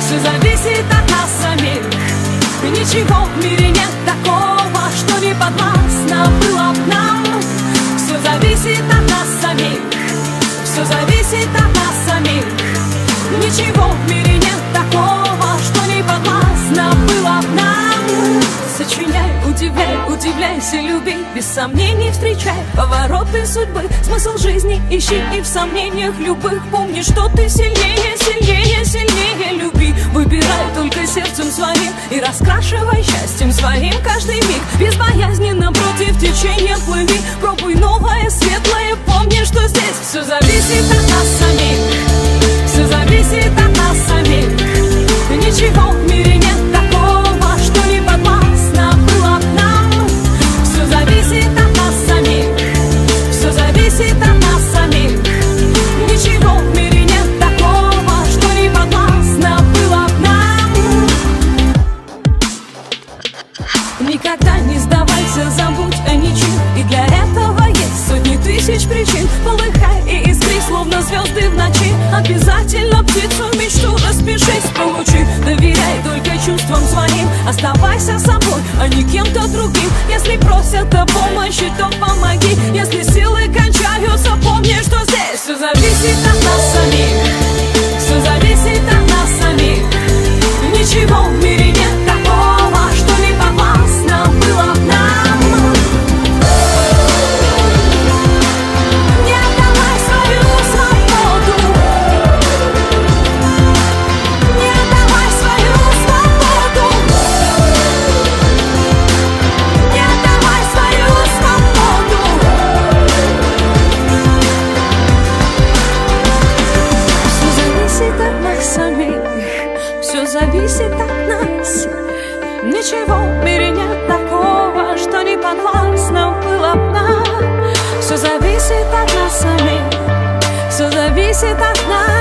Все зависит от нас самих. Ничего в мире нет такого, что не подвластно было б нам. Все зависит от нас самих. Все зависит от нас самих. Ничего в мире нет такого, что не подвластно было б нам. Сочиняй, удивляй, удивляйся, люби, без сомнений встречай повороты судьбы. Смысл жизни ищи и в сомнениях любых помни, что ты сильнее, сильнее, сильнее. Люби, выбирай только сердцем своим и раскрашивай счастьем своим каждый миг. Безбоязненно против течения плыви, пробуй новое, светлое, помни, что здесь все зависит от нас самих. Все зависит от нас самих. Ничего в мире нет такого, что не подвластно было б нам. Все зависит от нас самих. Все зависит от нас самих. Ничего в мире нет такого, что не подвластно было б нам. Никогда не сдавайся, забудь о ничем. И для этого есть сотни тысяч причин. Полыхай и искри, словно звезды в ночи. Обязательно птицу мечту распишись, получи. Доверяй только чувствам своим. Оставайся собой, а не кем-то другим. Если просят о помощи, то помоги. Если силы кончаются, помни, что здесь все зависит от нас самих. Все зависит от нас самих. Ничего в мире нет такого, что не подвластно было б нам. Не отдавай свою свободу. Не отдавай свою свободу. Не отдавай свою свободу. Все зависит от нас самих. Все зависит от нас. Ничего в мире нет такого, что не подвластно было б нам. Все зависит от нас самих. Все зависит от нас.